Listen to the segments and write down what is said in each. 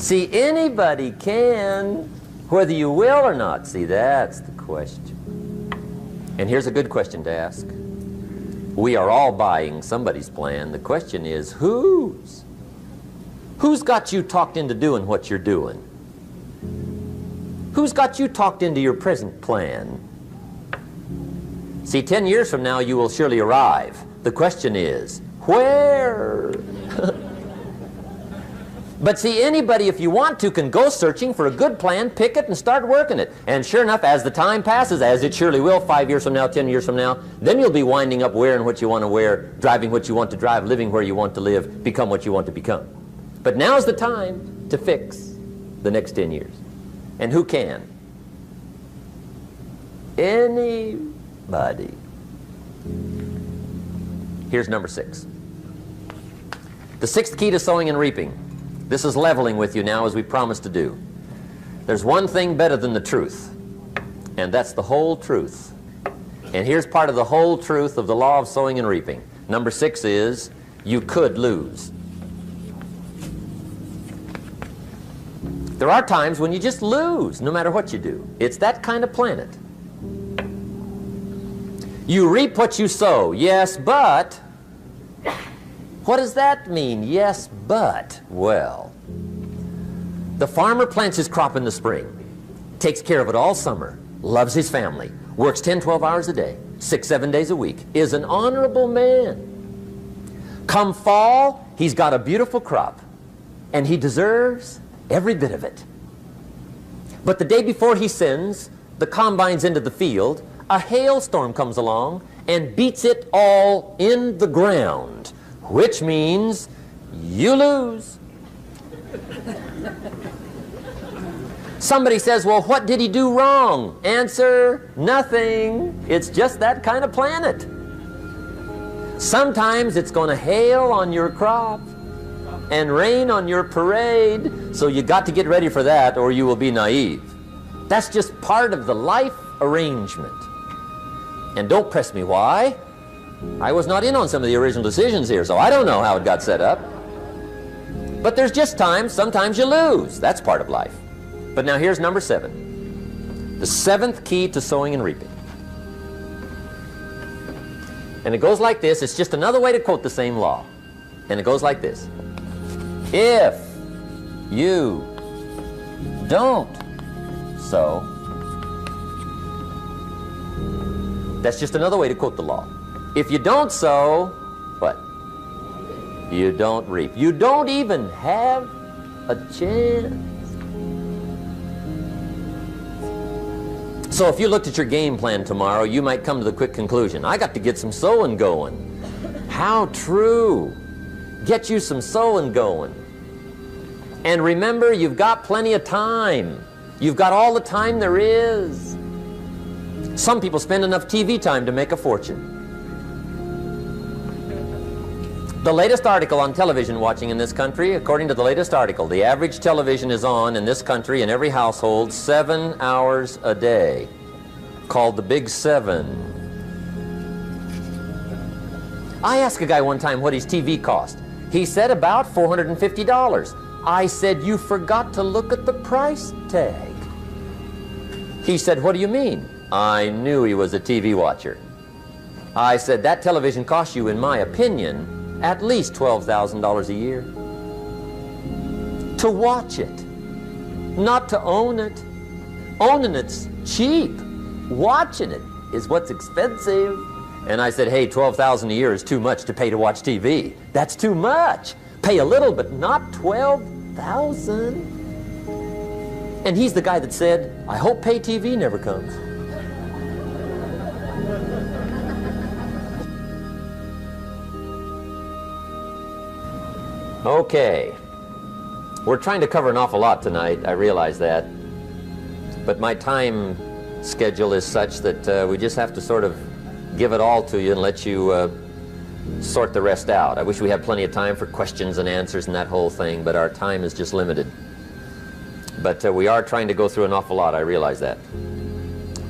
See, anybody can, whether you will or not. See, that's the question. And here's a good question to ask. We are all buying somebody's plan. The question is, whose? Who's got you talked into doing what you're doing? Who's got you talked into your present plan? See, 10 years from now, you will surely arrive. The question is, where? But see, anybody, if you want to, can go searching for a good plan, pick it, and start working it. And sure enough, as the time passes, as it surely will, 5 years from now, 10 years from now, then you'll be winding up wearing what you want to wear, driving what you want to drive, living where you want to live, become what you want to become. But now's the time to fix the next 10 years. And who can? Anybody. Here's number 6. The 6th key to sowing and reaping. This is leveling with you now, as we promised to do. There's one thing better than the truth, and that's the whole truth. And here's part of the whole truth of the law of sowing and reaping. Number 6 is, you could lose. There are times when you just lose, no matter what you do. It's that kind of planet. You reap what you sow, yes, but... What does that mean, yes, but? Well, the farmer plants his crop in the spring, takes care of it all summer, loves his family, works 10, 12 hours a day, 6, 7 days a week, is an honorable man. Come fall, he's got a beautiful crop, and he deserves every bit of it. But the day before he sends the combines into the field, a hailstorm comes along and beats it all in the ground. Which means you lose. Somebody says, well, what did he do wrong? Answer, nothing. It's just that kind of planet. Sometimes it's going to hail on your crop and rain on your parade, so you got to get ready for that or you will be naive. That's just part of the life arrangement. And don't press me why. I was not in on some of the original decisions here, so I don't know how it got set up. But there's just times, sometimes you lose. That's part of life. But now here's number 7. The 7th key to sowing and reaping. And it goes like this. It's just another way to quote the same law. And it goes like this. If you don't sow, that's just another way to quote the law. If you don't sow, what? You don't reap. You don't even have a chance. So if you looked at your game plan tomorrow, you might come to the quick conclusion, I got to get some sowing going. How true. Get you some sowing going. And remember, you've got plenty of time. You've got all the time there is. Some people spend enough TV time to make a fortune. The latest article on television watching in this country, according to the latest article, the average television is on in this country in every household 7 hours a day, called the Big 7. I asked a guy one time what his TV cost. He said about $450. I said, you forgot to look at the price tag. He said, what do you mean? I knew he was a TV watcher. I said, that television costs you, in my opinion, at least $12,000 a year. To watch it, not to own it. Owning it's cheap. Watching it is what's expensive. And I said, hey, $12,000 a year is too much to pay to watch TV. That's too much. Pay a little, but not $12,000. And he's the guy that said, I hope pay TV never comes. Okay, we're trying to cover an awful lot tonight, I realize that, but my time schedule is such that we just have to sort of give it all to you and let you sort the rest out. I wish we had plenty of time for questions and answers and that whole thing, but our time is just limited. But we are trying to go through an awful lot, I realize that.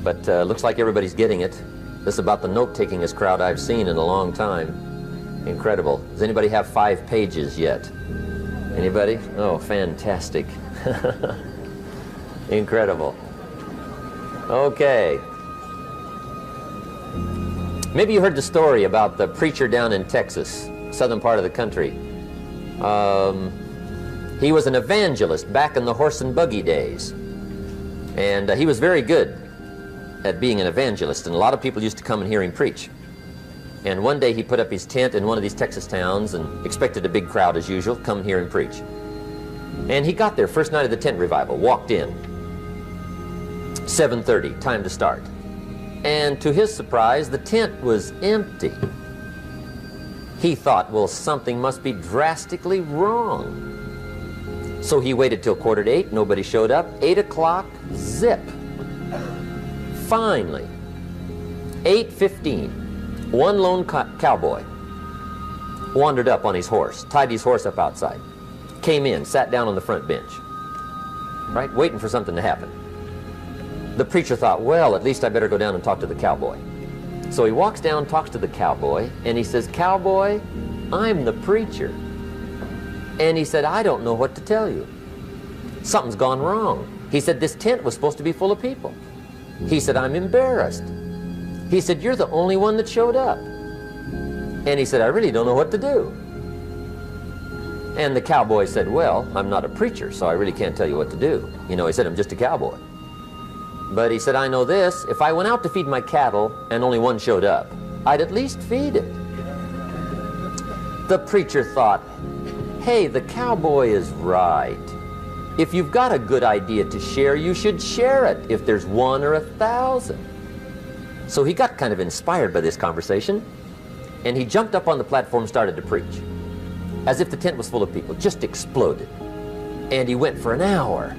But looks like everybody's getting it. This is about the note-takingest crowd I've seen in a long time. Incredible. Does anybody have 5 pages yet? Anybody? Oh, fantastic. Incredible. Okay. Maybe you heard the story about the preacher down in Texas, southern part of the country. He was an evangelist back in the horse and buggy days. And he was very good at being an evangelist, and a lot of people used to come and hear him preach. And one day he put up his tent in one of these Texas towns and expected a big crowd as usual, come and hear him preach. And he got there first night of the tent revival, walked in, 7:30, time to start. And to his surprise, the tent was empty. He thought, well, something must be drastically wrong. So he waited till 7:45, nobody showed up. 8 o'clock, zip. Finally, 8:15, one lone cowboy wandered up on his horse, tied his horse up outside, came in, sat down on the front bench, right, waiting for something to happen. The preacher thought, well, at least I better go down and talk to the cowboy. So he walks down, talks to the cowboy, and he says, "Cowboy, I'm the preacher." And he said, "I don't know what to tell you. Something's gone wrong." He said, "This tent was supposed to be full of people." He said, "I'm embarrassed." He said, "You're the only one that showed up." And he said, "I really don't know what to do." And the cowboy said, "Well, I'm not a preacher, so I really can't tell you what to do." You know, he said, "I'm just a cowboy." But he said, "I know this, if I went out to feed my cattle and only one showed up, I'd at least feed it." The preacher thought, hey, the cowboy is right. If you've got a good idea to share, you should share it, if there's 1 or 1,000. So he got kind of inspired by this conversation, and he jumped up on the platform and started to preach, as if the tent was full of people, just exploded. And he went for an hour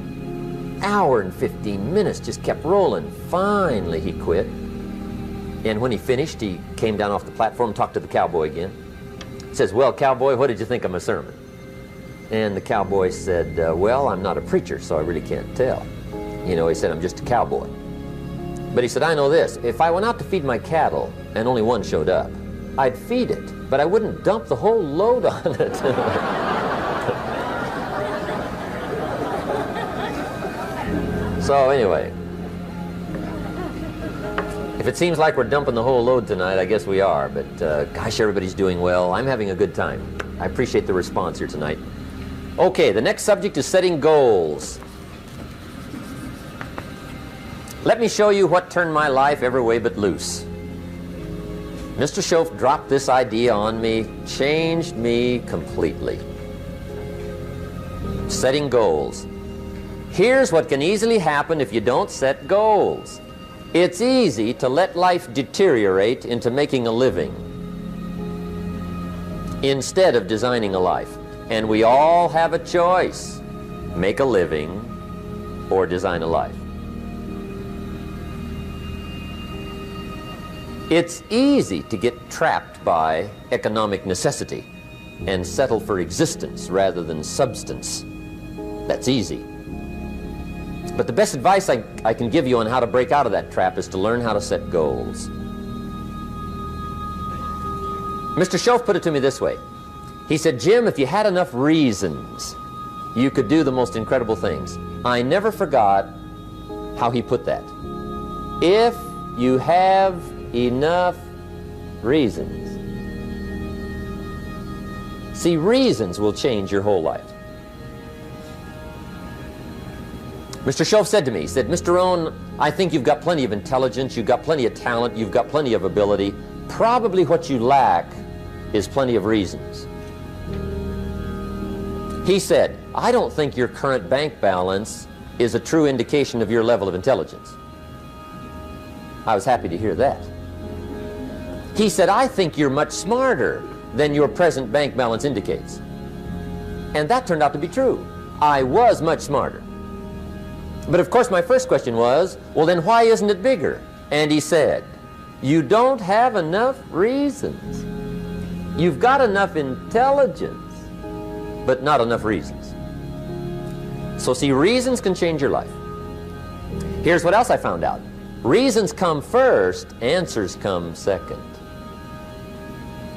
and 15 minutes, just kept rolling. Finally, he quit. And when he finished, he came down off the platform, talked to the cowboy again. He says, "Well, cowboy, what did you think of my sermon?" And the cowboy said, "Well, I'm not a preacher, so I really can't tell." You know, he said, "I'm just a cowboy." But he said, "I know this, if I went out to feed my cattle and only one showed up, I'd feed it, but I wouldn't dump the whole load on it." So anyway, if it seems like we're dumping the whole load tonight, I guess we are, but gosh, everybody's doing well. I'm having a good time. I appreciate the response here tonight. Okay, the next subject is setting goals. Let me show you what turned my life every way but loose. Mr. Schoaf dropped this idea on me, changed me completely. Setting goals. Here's what can easily happen if you don't set goals. It's easy to let life deteriorate into making a living instead of designing a life. And we all have a choice: make a living or design a life. It's easy to get trapped by economic necessity and settle for existence rather than substance. That's easy. But the best advice I can give you on how to break out of that trap is to learn how to set goals. Mr. Schoaf put it to me this way. He said, "Jim, if you had enough reasons, you could do the most incredible things." I never forgot how he put that. If you have enough reasons. See, reasons will change your whole life. Mr. Schoaf said to me, he said, "Mr. Rohn, I think you've got plenty of intelligence, you've got plenty of talent, you've got plenty of ability. Probably what you lack is plenty of reasons." He said, "I don't think your current bank balance is a true indication of your level of intelligence." I was happy to hear that. He said, "I think you're much smarter than your present bank balance indicates." And that turned out to be true. I was much smarter. But of course my first question was, well then why isn't it bigger? And he said, "You don't have enough reasons. You've got enough intelligence, but not enough reasons." So see, reasons can change your life. Here's what else I found out. Reasons come first, answers come second.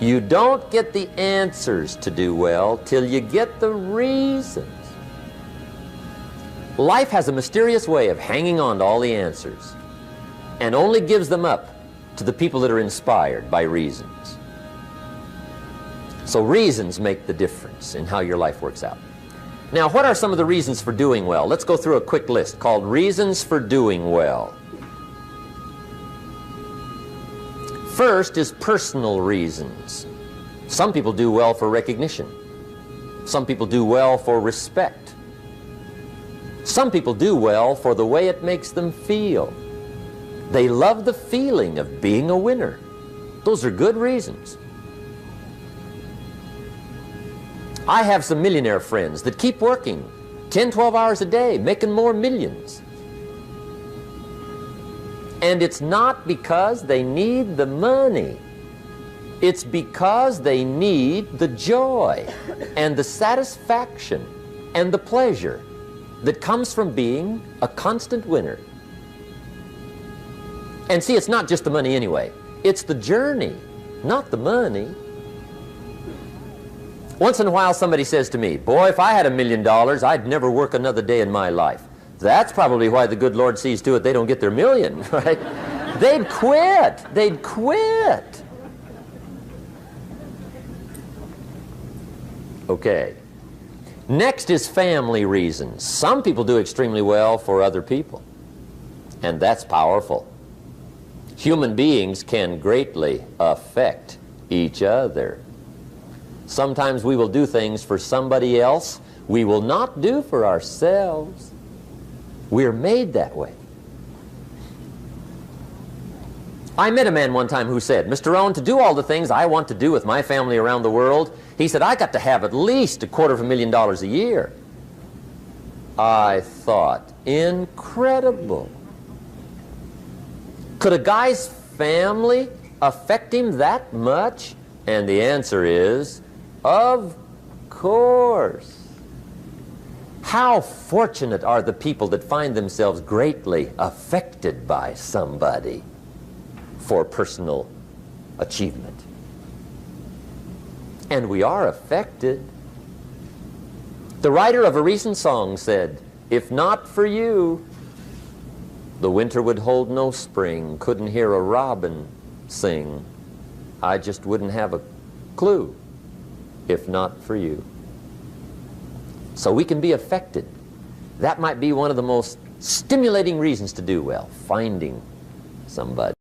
You don't get the answers to do well till you get the reasons. Life has a mysterious way of hanging on to all the answers and only gives them up to the people that are inspired by reasons. So reasons make the difference in how your life works out. Now, what are some of the reasons for doing well? Let's go through a quick list called Reasons for Doing Well. First is personal reasons. Some people do well for recognition. Some people do well for respect. Some people do well for the way it makes them feel. They love the feeling of being a winner. Those are good reasons. I have some millionaire friends that keep working 10, 12 hours a day, making more millions. And it's not because they need the money. It's because they need the joy and the satisfaction and the pleasure that comes from being a constant winner. And see, it's not just the money anyway. It's the journey, not the money. Once in a while somebody says to me, boy, if I had $1 million, I'd never work another day in my life. That's probably why the good Lord sees to it they don't get their million, right? They'd quit. They'd quit. Okay. Next is family reasons. Some people do extremely well for other people, and that's powerful. Human beings can greatly affect each other. Sometimes we will do things for somebody else we will not do for ourselves. We're made that way. I met a man one time who said, Mr. Rohn, to do all the things I want to do with my family around the world, he said, I got to have at least $250,000 a year. I thought, incredible. Could a guy's family affect him that much? And the answer is, of course. How fortunate are the people that find themselves greatly affected by somebody for personal achievement. And we are affected. The writer of a recent song said, if not for you, the winter would hold no spring, couldn't hear a robin sing. I just wouldn't have a clue if not for you. So we can be affected. That might be one of the most stimulating reasons to do well, finding somebody.